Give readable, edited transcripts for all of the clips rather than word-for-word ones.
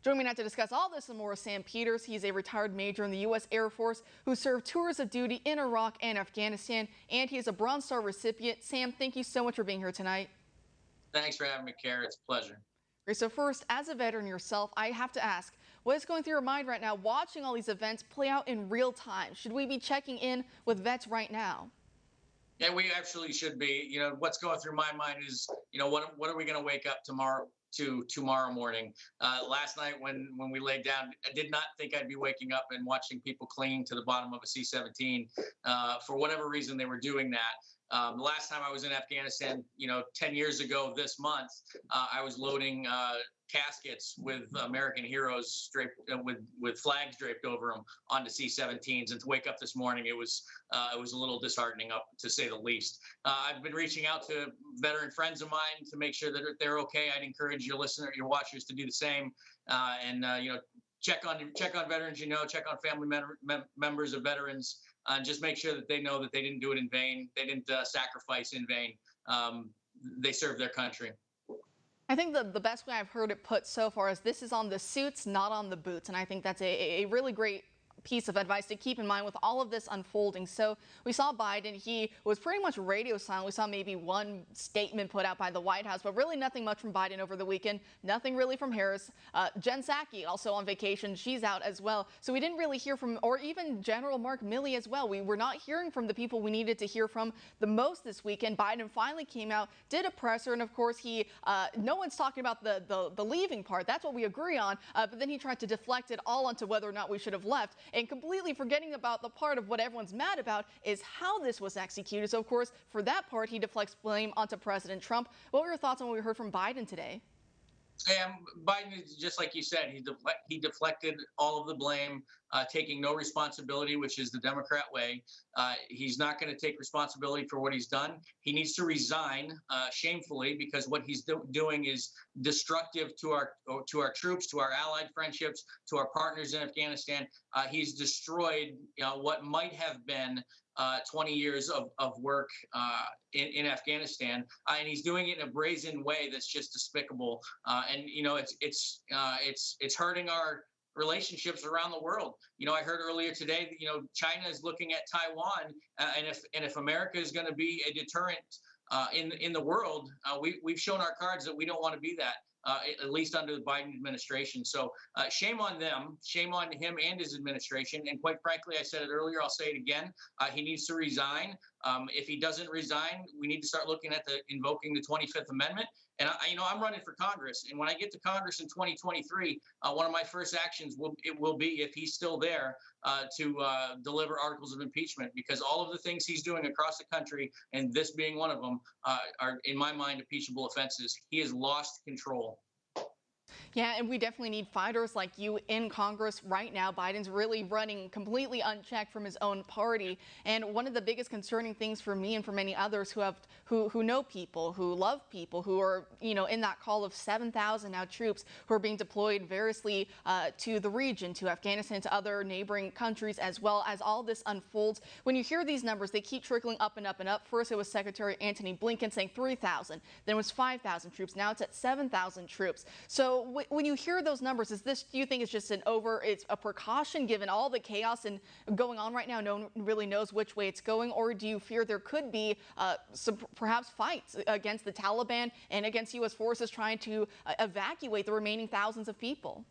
Joining me now to discuss all this and more is Sam Peters. He's a retired major in the U.S. Air Force who served tours of duty in Iraq and Afghanistan, and he is a Bronze Star recipient. Sam, thank you so much for being here tonight. Thanks for having me, Kara. It's a pleasure. Okay, so first, as a veteran yourself, I have to ask, what is going through your mind right now watching all these events play out in real time? Should we be checking in with vets right now? Yeah, we actually should be. What's going through my mind is, what are we going to wake up tomorrow morning? Last night when we laid down, I did not think I'd be waking up and watching people clinging to the bottom of a C-17. For whatever reason, they were doing that. The last time I was in Afghanistan, 10 years ago this month, I was loading caskets with American heroes draped with flags draped over them onto C-17s, and to wake up this morning, it was a little disheartening, up to say the least. I've been reaching out to veteran friends of mine to make sure that they're okay. I'd encourage your watchers to do the same, and check on veterans. Check on family members of veterans, and just make sure that they know that they didn't do it in vain. They didn't sacrifice in vain. They served their country. I think the best way I've heard it put so far is this is on the suits, not on the boots. And I think that's a really great piece of advice to keep in mind with all of this unfolding. So we saw Biden, he was pretty much radio silent. We saw maybe one statement put out by the White House, but really nothing much from Biden over the weekend. Nothing really from Harris. Jen Psaki also on vacation. She's out as well. So we didn't really hear from, or even General Mark Milley as well. We were not hearing from the people we needed to hear from the most this weekend. Biden finally came out, did a presser, and of course no one's talking about the leaving part. That's what we agree on. But then he tried to deflect it all onto whether or not we should have left, and completely forgetting about the part of what everyone's mad about is how this was executed. So, of course, for that part, he deflects blame onto President Trump. What were your thoughts on what we heard from Biden today? Biden, just like you said, he deflected all of the blame, taking no responsibility, which is the Democrat way. He's not going to take responsibility for what he's done. He needs to resign shamefully, because what he's doing is destructive to our troops, to our allied friendships, to our partners in Afghanistan. He's destroyed what might have been 20 years of work in Afghanistan, and he's doing it in a brazen way that's just despicable. And it's hurting our relationships around the world. I heard earlier today that China is looking at Taiwan, and if America is going to be a deterrent in the world, we've shown our cards that we don't want to be that. At least under the Biden administration. So shame on them, shame on him and his administration. And quite frankly, I said it earlier, I'll say it again, he needs to resign. If he doesn't resign, we need to start looking at invoking the 25th Amendment. And I'm running for Congress. And when I get to Congress in 2023, one of my first actions will be, if he's still there, to deliver articles of impeachment, because all of the things he's doing across the country, and this being one of them, are, in my mind, impeachable offenses. He has lost control. Yeah, and we definitely need fighters like you in Congress right now. Biden's really running completely unchecked from his own party. And one of the biggest concerning things for me and for many others who know people, who love people, who are, in that call of 7,000 now troops who are being deployed variously to the region, to Afghanistan, to other neighboring countries, as well as all this unfolds. When you hear these numbers, they keep trickling up and up and up. First, it was Secretary Antony Blinken saying 3,000. Then it was 5,000 troops. Now it's at 7,000 troops. So when you hear those numbers, do you think it's just it's a precaution given all the chaos and going on right now? No one really knows which way it's going, or do you fear there could be perhaps fights against the Taliban and against U.S. forces trying to evacuate the remaining thousands of people?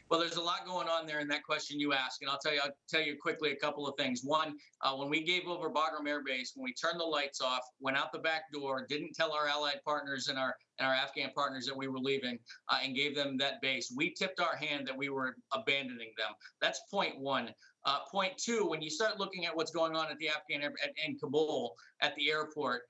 Well, there's a lot going on there in that question you ask, and I'll tell you quickly a couple of things. One, when we gave over Bagram Air Base, when we turned the lights off, went out the back door, didn't tell our allied partners and our Afghan partners that we were leaving, and gave them that base, we tipped our hand that we were abandoning them. That's point one. Point two, when you start looking at what's going on at the in Kabul at the airport,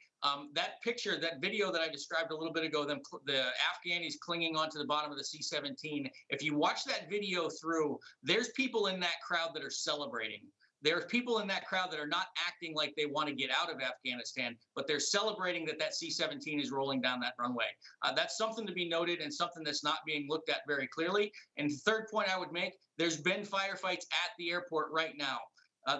that picture, that video that I described a little bit ago, the Afghanis clinging onto the bottom of the C-17, if you watch that video through, there's people in that crowd that are celebrating. There's people in that crowd that are not acting like they want to get out of Afghanistan, but they're celebrating that C-17 is rolling down that runway. That's something to be noted, and something that's not being looked at very clearly. And the third point I would make, there's been firefights at the airport right now.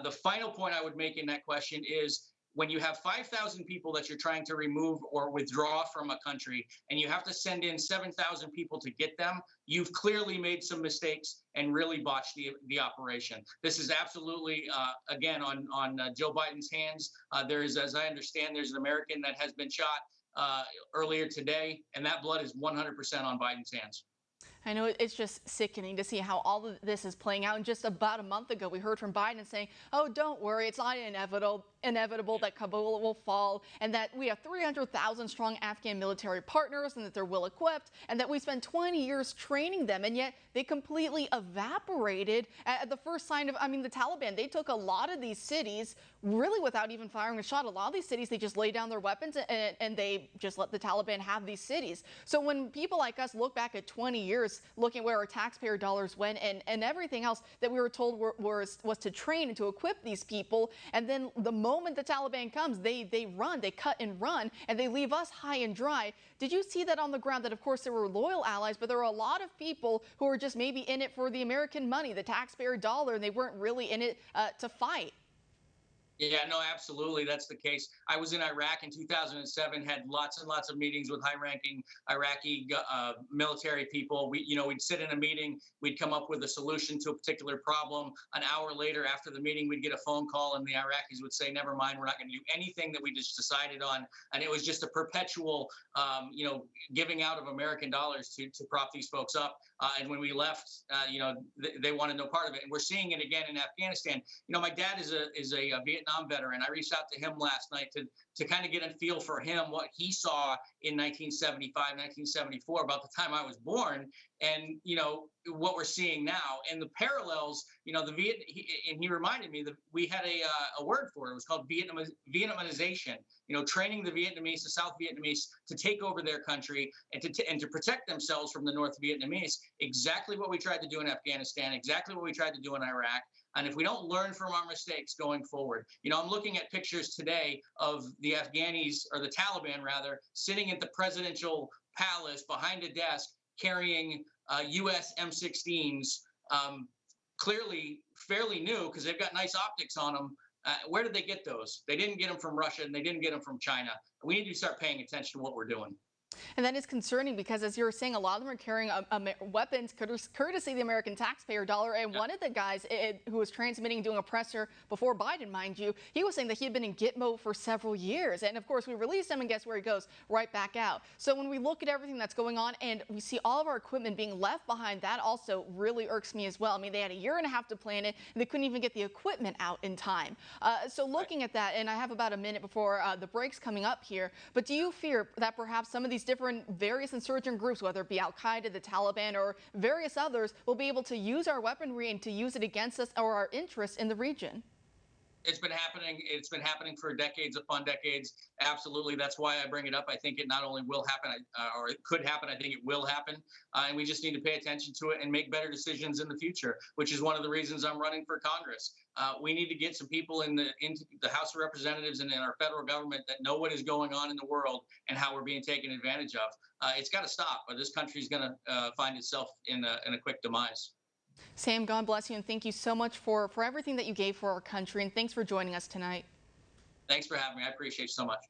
The final point I would make in that question is, when you have 5,000 people that you're trying to remove or withdraw from a country, and you have to send in 7,000 people to get them, you've clearly made some mistakes and really botched the operation. This is absolutely, again, on Joe Biden's hands. There is, as I understand, there's an American that has been shot earlier today, and that blood is 100% on Biden's hands. I know it's just sickening to see how all of this is playing out. And just about a month ago, we heard from Biden saying, oh, don't worry, it's not inevitable that Kabul will fall, and that we have 300,000 strong Afghan military partners, and that they're well equipped, and that we spent 20 years training them. And yet they completely evaporated at the first sign of, the Taliban. They took a lot of these cities really without even firing a shot. A lot of these cities, they just laid down their weapons and they just let the Taliban have these cities. So when people like us look back at 20 years, looking at where our taxpayer dollars went and everything else that we were told was to train and to equip these people, and then the moment the Taliban comes, they run, they cut and run, and they leave us high and dry. Did you see that on the ground? That of course there were loyal allies, but there were a lot of people who were just maybe in it for the American money, the taxpayer dollar, and they weren't really in it to fight. Yeah, no, absolutely. That's the case. I was in Iraq in 2007, had lots and lots of meetings with high-ranking Iraqi military people. We'd sit in a meeting, we'd come up with a solution to a particular problem. An hour later, after the meeting, we'd get a phone call, and the Iraqis would say, "Never mind, we're not going to do anything that we just decided on." And it was just a perpetual, giving out of American dollars to prop these folks up. And when we left, they wanted no part of it. And we're seeing it again in Afghanistan. My dad is a Vietnam veteran. I reached out to him last night to kind of get a feel for him, what he saw in 1975, 1974, about the time I was born, and what we're seeing now, and the parallels. He reminded me that we had a word for it. It was called Vietnamization. Training the Vietnamese, the South Vietnamese, to take over their country and to protect themselves from the North Vietnamese. Exactly what we tried to do in Afghanistan. Exactly what we tried to do in Iraq. And if we don't learn from our mistakes going forward, I'm looking at pictures today of the Afghanis, or the Taliban rather, sitting at the presidential palace behind a desk carrying U.S. M16s, clearly fairly new because they've got nice optics on them. Where did they get those? They didn't get them from Russia, and they didn't get them from China. We need to start paying attention to what we're doing. And that is concerning because, as you were saying, a lot of them are carrying weapons courtesy of the American taxpayer dollar. And one of the guys who was transmitting, doing a presser before Biden, mind you, he was saying that he had been in Gitmo for several years. And of course, we released him, and guess where he goes? Right back out. So when we look at everything that's going on and we see all of our equipment being left behind, that also really irks me as well. They had a year and a half to plan it, and they couldn't even get the equipment out in time. So looking at that, and I have about a minute before the break's coming up here, but do you fear that perhaps some of these different various insurgent groups, whether it be Al-Qaeda, the Taliban, or various others, will be able to use our weaponry and to use it against us or our interests in the region? It's been happening. It's been happening for decades upon decades. Absolutely. That's why I bring it up. I think it not only will happen, or it could happen. I think it will happen. And we just need to pay attention to it and make better decisions in the future, which is one of the reasons I'm running for Congress. We need to get some people into the House of Representatives and in our federal government that know what is going on in the world and how we're being taken advantage of. It's got to stop, or this country is going to find itself in a quick demise. Sam, God bless you, and thank you so much for everything that you gave for our country, and thanks for joining us tonight. Thanks for having me. I appreciate it so much.